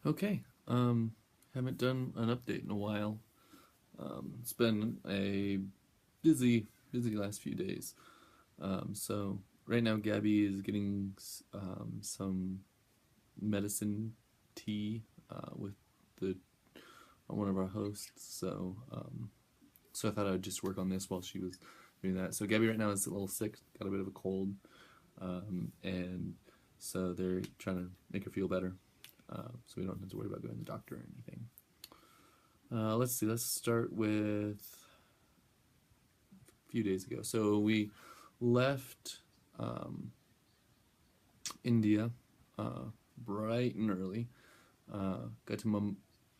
Okay. Haven't done an update in a while. It's been a busy, busy last few days. So right now, Gabby is getting some medicine tea with the one of our hosts. So I thought I would just work on this while she was doing that. So Gabby right now is a little sick, got a bit of a cold, and so they're trying to make her feel better, so we don't have to worry about going to the doctor or anything. Let's see. Let's start with a few days ago. So we left India bright and early. Got to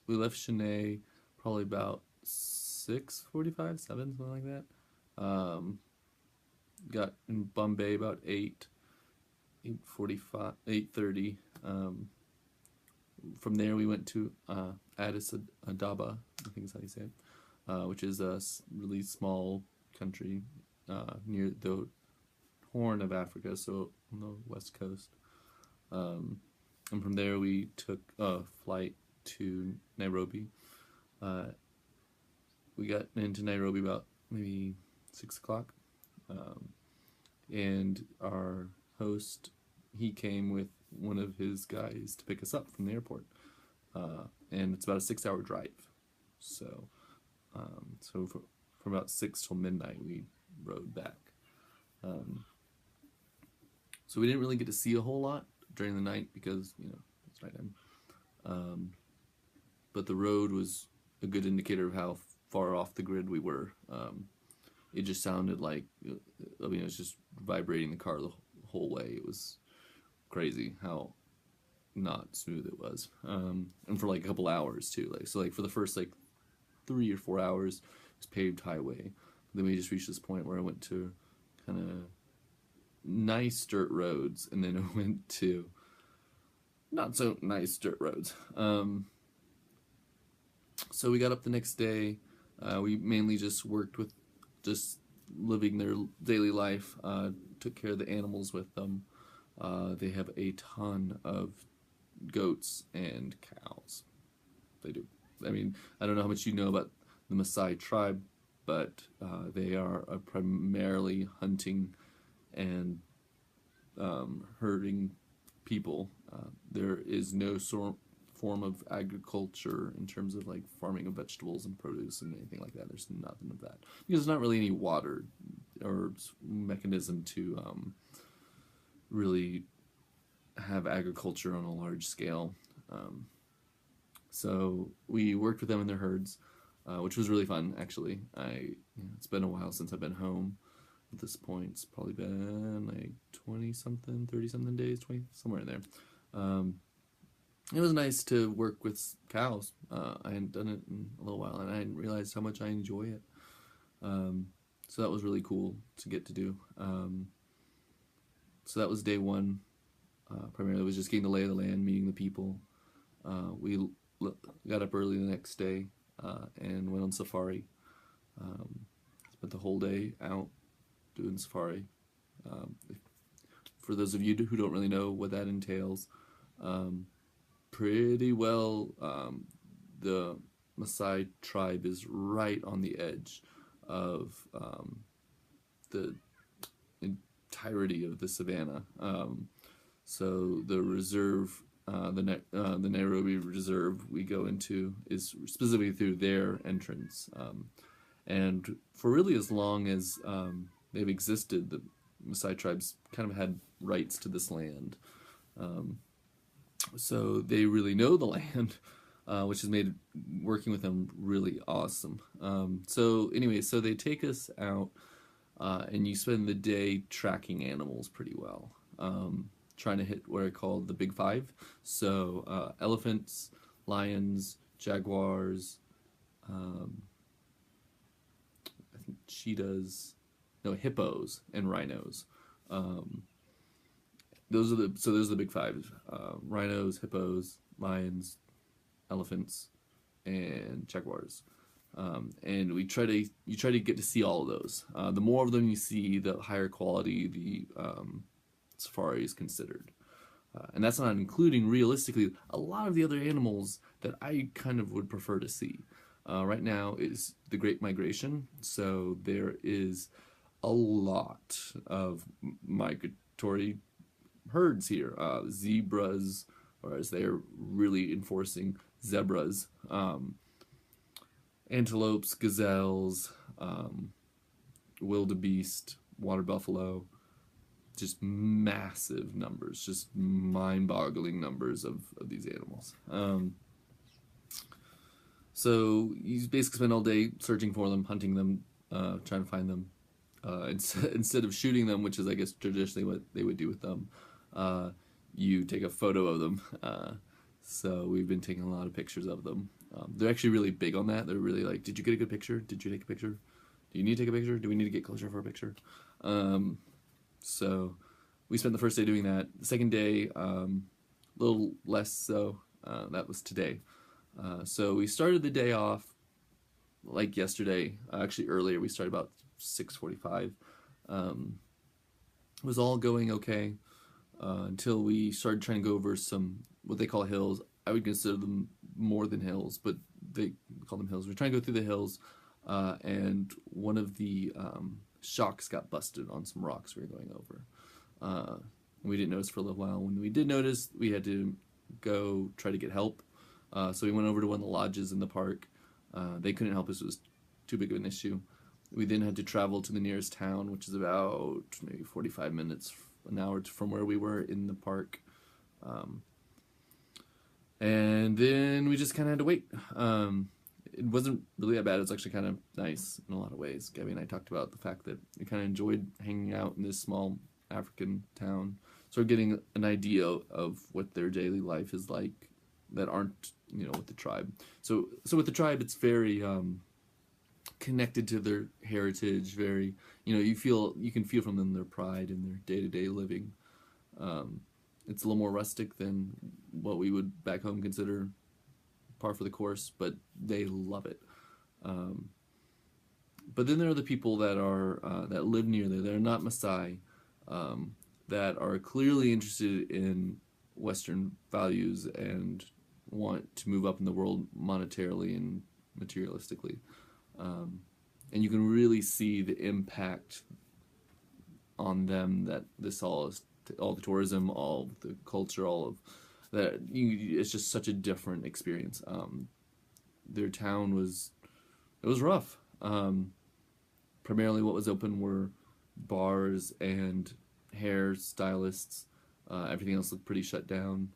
we left Chennai probably about 6:45, 7, something like that. Got in Bombay about 8:45, 8:30. From there we went to Addis Ababa, I think is how you say it, which is a really small country near the Horn of Africa, so on the west coast. And from there we took a flight to Nairobi. Uh, we got into Nairobi about maybe 6 o'clock, and our host, he came with one of his guys to pick us up from the airport, and it's about a 6 hour drive. So, from about 6 till midnight, we rode back. Um, so we didn't really get to see a whole lot during the night because it's nighttime. Um, but the road was a good indicator of how far off the grid we were. It just sounded like it was just vibrating the car the whole way. It was crazy how not smooth it was, and for like a couple hours too. Like for the first like 3 or 4 hours, it was paved highway. But then we just reached this point where I went to kind of nice dirt roads, and then I went to not so nice dirt roads. So we got up the next day. We mainly just worked with just living their daily life. Took care of the animals with them. They have a ton of goats and cows. They do. I mean, I don't know how much you know about the Maasai tribe, but they are primarily hunting and herding people. There is no form of agriculture in terms of like farming of vegetables and produce and anything like that. There's nothing of that because there's not really any water or mechanism to really have agriculture on a large scale. So we worked with them in their herds, which was really fun. Actually, it's been a while since I've been home. At this point, it's probably been like 20 something, 30 something days, 20 somewhere in there. It was nice to work with cows. I hadn't done it in a little while, and I didn't realize how much I enjoy it. So that was really cool to get to do. So that was day one. Primarily, was just getting the lay of the land, meeting the people. We got up early the next day and went on safari. Spent the whole day out doing safari. For those of you who don't really know what that entails, pretty well, the Maasai tribe is right on the edge of the entirety of the savannah. So the reserve, the Nairobi Reserve we go into is specifically through their entrance, and for really as long as they've existed, the Maasai tribes kind of had rights to this land. So they really know the land, which has made working with them really awesome. So anyway, so they take us out, and you spend the day tracking animals pretty well, trying to hit what are called the big five. So elephants, lions, jaguars, I think cheetahs, no, hippos, and rhinos. Um, those are the big five: rhinos, hippos, lions, elephants, and jaguars. And you try to get to see all of those. The more of them you see, the higher quality the safari is considered. And that's not including, realistically, a lot of the other animals that I kind of would prefer to see. Right now is the Great Migration, so there is a lot of migratory herds here. Zebras, or as they're really enforcing, zebras, antelopes, gazelles, wildebeest, water buffalo, just massive numbers, just mind-boggling numbers of these animals. So you basically spend all day searching for them, hunting them, trying to find them. Instead of shooting them, which is, I guess, traditionally what they would do with them, you take a photo of them. So we've been taking a lot of pictures of them. They're actually really big on that. They're really like, did you get a good picture? Did you take a picture? Do you need to take a picture? Do we need to get closer for a picture? So we spent the first day doing that. The second day, a little less so. That was today. So we started the day off like yesterday. Actually, earlier. We started about 6:45. It was all going okay until we started trying to go over some what they call hills. I would consider them more than hills, but they call them hills. We're trying to go through the hills, and one of the shocks got busted on some rocks we were going over. We didn't notice for a little while. When we did notice, we had to go try to get help. So we went over to one of the lodges in the park. They couldn't help us. It was too big of an issue. We then had to travel to the nearest town, which is about maybe 45 minutes, an hour from where we were in the park. And then we just kind of had to wait. It wasn't really that bad. It was actually kind of nice in a lot of ways. Gabby and I talked about the fact that we kind of enjoyed hanging out in this small African town, sort of getting an idea of what their daily life is like that aren't, with the tribe. So with the tribe, it's very connected to their heritage. Very, you can feel from them their pride in their day-to-day living. It's a little more rustic than what we would back home consider par for the course, but they love it. But then there are the people that are that live near there. They're not Maasai, that are clearly interested in Western values and want to move up in the world monetarily and materialistically. And you can really see the impact on them that this all the tourism, all the culture, all of that. It's just such a different experience. Their town was rough. Primarily what was open were bars and hair stylists. Everything else looked pretty shut down.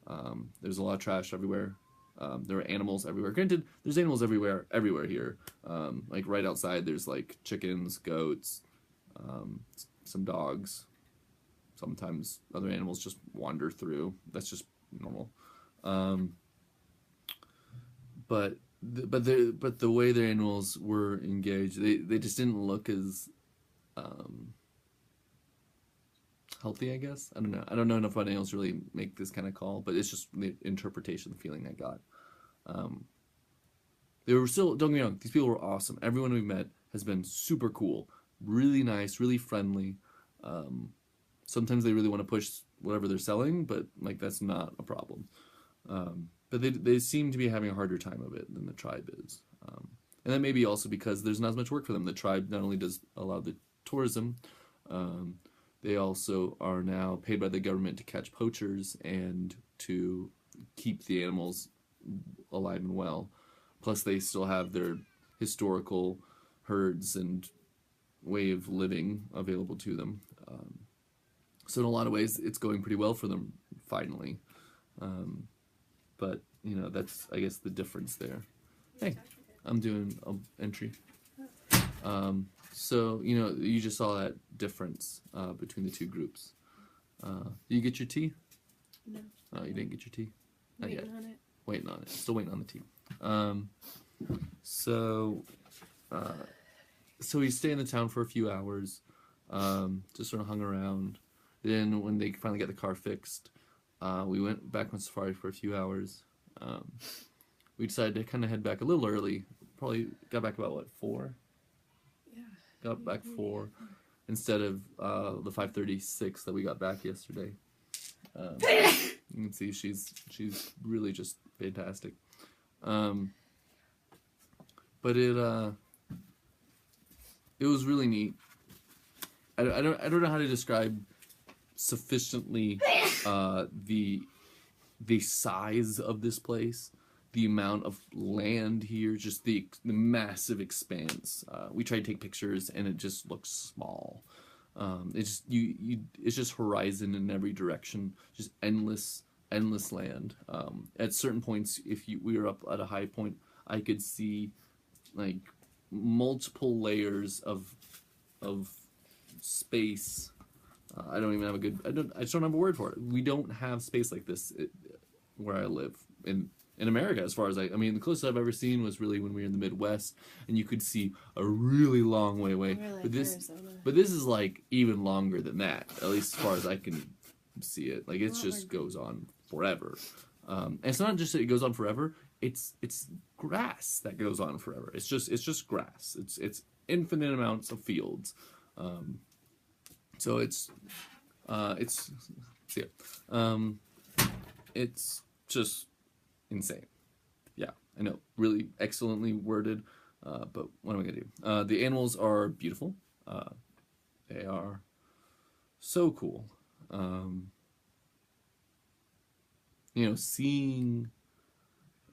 There was a lot of trash everywhere. There were animals everywhere. Granted, there's animals everywhere here. Like right outside, there's like chickens, goats, some dogs. Sometimes other animals just wander through. That's just normal. But the way their animals were engaged, they just didn't look as healthy, I guess. I don't know. I don't know enough about animals to really make this kind of call, but it's just the interpretation, the feeling I got. They were still, don't get me wrong, these people were awesome. Everyone we met has been super cool, really nice, really friendly. Sometimes they really want to push whatever they're selling, but like that's not a problem. But they seem to be having a harder time of it than the tribe is. And that may be also because there's not as much work for them. The tribe not only does a lot of the tourism, they also are now paid by the government to catch poachers and to keep the animals alive and well. Plus they still have their historical herds and way of living available to them. So in a lot of ways, it's going pretty well for them, finally. But, that's, I guess, the difference there. Hey, I'm doing an entry. So, you just saw that difference between the two groups. You get your tea? No. Oh, you didn't get your tea? Not yet. Waiting on it. Waiting on it. Still waiting on the tea. So we stayed in the town for a few hours. Just sort of hung around. Then when they finally got the car fixed, we went back on safari for a few hours. We decided to kind of head back a little early. Probably got back about, 4? Yeah. Got back 4 instead of the 5:36 that we got back yesterday. You can see she's really just fantastic. But it was really neat. I don't know how to describe sufficiently the size of this place, the amount of land here, just the massive expanse. We tried to take pictures and it just looks small. It's just it's just horizon in every direction, just endless land. At certain points, if we were up at a high point, I could see like multiple layers of space. I don't even have a good. I just don't have a word for it. We don't have space like this where I live in America. As far as I mean, the closest I've ever seen was really when we were in the Midwest, and you could see a really long way away. We're like But this, Arizona. but this is like even longer than that. At least as far as I can see it. Like it just goes on forever. And it's not just that it goes on forever. It's grass that goes on forever. It's just grass. It's infinite amounts of fields. So it's just insane. Yeah, I know, really excellently worded. But what am I gonna do? The animals are beautiful. They are so cool. Seeing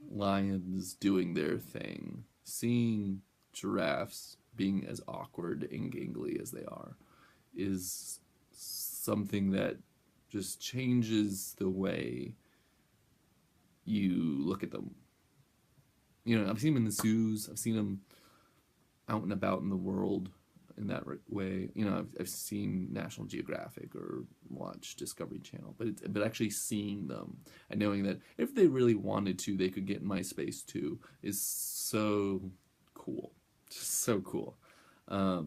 lions doing their thing, seeing giraffes being as awkward and gangly as they are, is something that just changes the way you look at them. I've seen them in the zoos. I've seen them out and about in the world in that way. I've seen National Geographic or watched Discovery Channel, but actually seeing them and knowing that if they really wanted to, they could get in my space too is so cool. Just so cool. Yeah.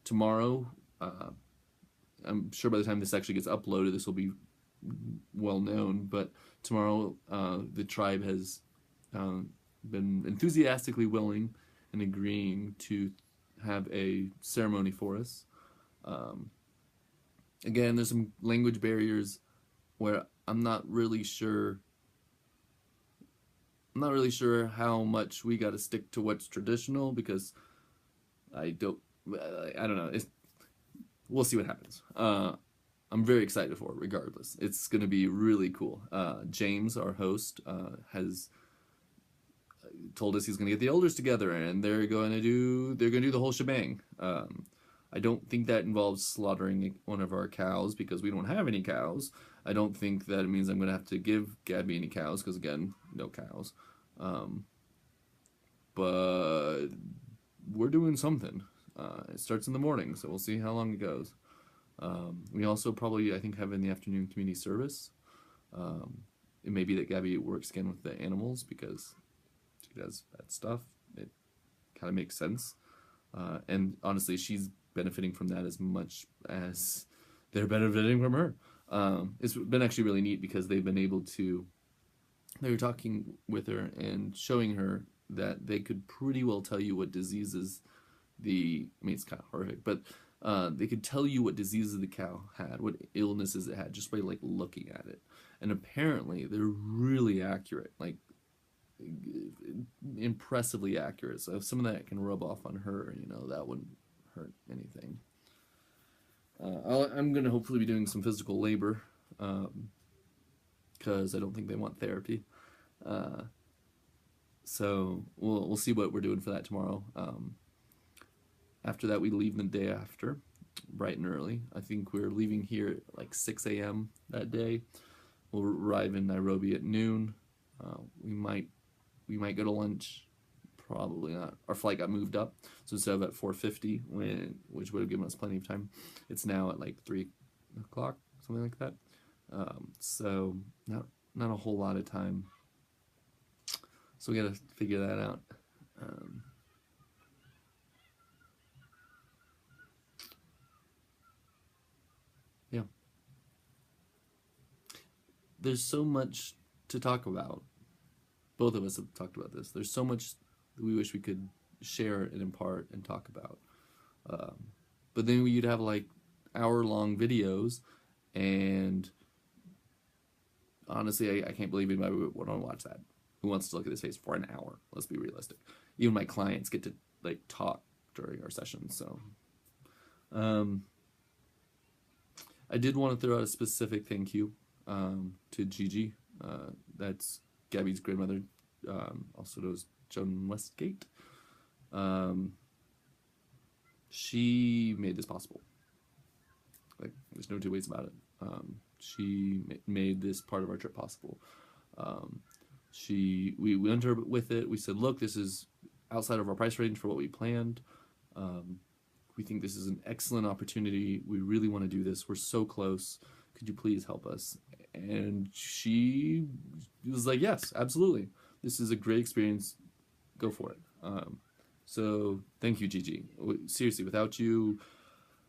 Tomorrow, I'm sure by the time this actually gets uploaded, this will be well known, but tomorrow the tribe has been enthusiastically willing and agreeing to have a ceremony for us. Again, there's some language barriers where I'm not really sure how much we got to stick to what's traditional, because I don't know. We'll see what happens. I'm very excited for it regardless. It's going to be really cool. James, our host, has told us he's going to get the elders together and they're going to do the whole shebang. I don't think that involves slaughtering one of our cows because we don't have any cows. I don't think that it means I'm going to have to give Gabby any cows because, again, no cows. But we're doing something. It starts in the morning, so we'll see how long it goes. We also probably, I think, have in the afternoon community service. It may be that Gabby works again with the animals because she does that stuff. It kind of makes sense. And honestly, she's benefiting from that as much as they're benefiting from her. It's been actually really neat because they've been able to, they were talking with her and showing her that they could pretty well tell you what diseases it's kind of horrific, but they could tell you what diseases the cow had, what illnesses it had, just by like looking at it. And apparently they're really accurate, like impressively accurate. So if some of that can rub off on her, that wouldn't hurt anything. I'm going to hopefully be doing some physical labor because I don't think they want therapy. So we'll see what we're doing for that tomorrow. After that, we leave the day after, bright and early. I think we're leaving here at like 6 a.m. that day. We'll arrive in Nairobi at noon. We might go to lunch. Probably not. Our flight got moved up, so instead of at 4:50, which would have given us plenty of time, it's now at like 3 o'clock, something like that. So not a whole lot of time. So we got to figure that out. Yeah. There's so much to talk about. Both of us have talked about this. There's so much that we wish we could share and impart and talk about. But then you'd have like hour-long videos, And honestly, I can't believe anybody would want to watch that. Who wants to look at his face for an hour? Let's be realistic. Even my clients get to like talk during our sessions. So I did want to throw out a specific thank you to Gigi. That's Gabby's grandmother, also known as Joan Westgate. She made this possible. Like, there's no two ways about it. She made this part of our trip possible. We went her with it. We said, look, this is outside of our price range for what we planned. We think this is an excellent opportunity. We really want to do this. We're so close. Could you please help us? And she was like, yes, absolutely. This is a great experience. Go for it. So thank you, Gigi. Seriously, without you,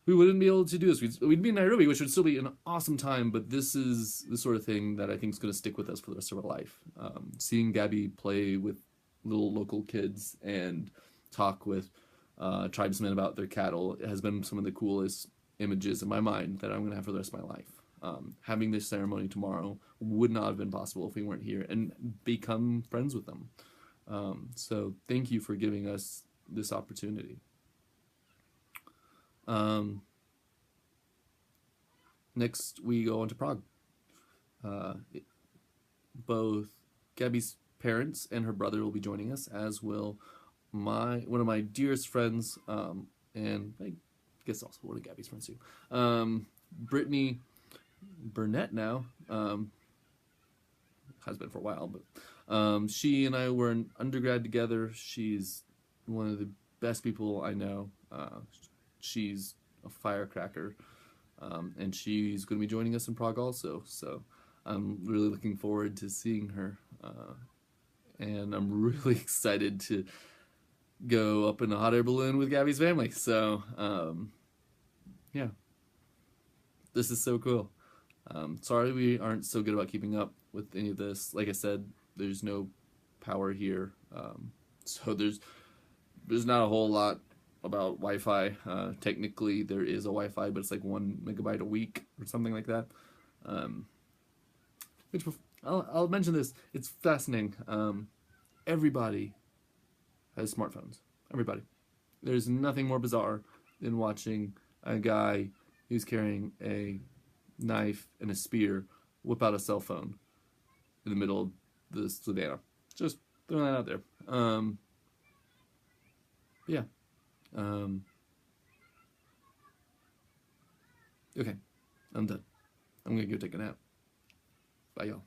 we wouldn't be able to do this. We'd be in Nairobi, which would still be an awesome time, but this is the sort of thing that I think is going to stick with us for the rest of our life. Seeing Gabby play with little local kids and talk with tribesmen about their cattle has been some of the coolest images in my mind that I'm going to have for the rest of my life. Having this ceremony tomorrow would not have been possible if we weren't here, and become friends with them. So thank you for giving us this opportunity. Next, we go on to Prague. Both Gabby's parents and her brother will be joining us, as will one of my dearest friends, and I guess also one of Gabby's friends too. Brittany Burnett now, has been for a while, but she and I were in undergrad together. She's one of the best people I know. She's a firecracker, and she's going to be joining us in Prague also. So I'm really looking forward to seeing her, and I'm really excited to go up in a hot air balloon with Gabby's family. So yeah, this is so cool. Sorry we aren't so good about keeping up with any of this. Like I said, there's no power here, so there's not a whole lot about Wi-Fi. Technically there is a Wi-Fi, but it's like 1 megabyte a week or something like that. Which I'll mention this. It's fascinating. Everybody has smartphones. Everybody. There's nothing more bizarre than watching a guy who's carrying a knife and a spear whip out a cell phone in the middle of the savannah. Just throwing that out there. Yeah. Okay, I'm done. I'm gonna go take a nap. Bye, y'all.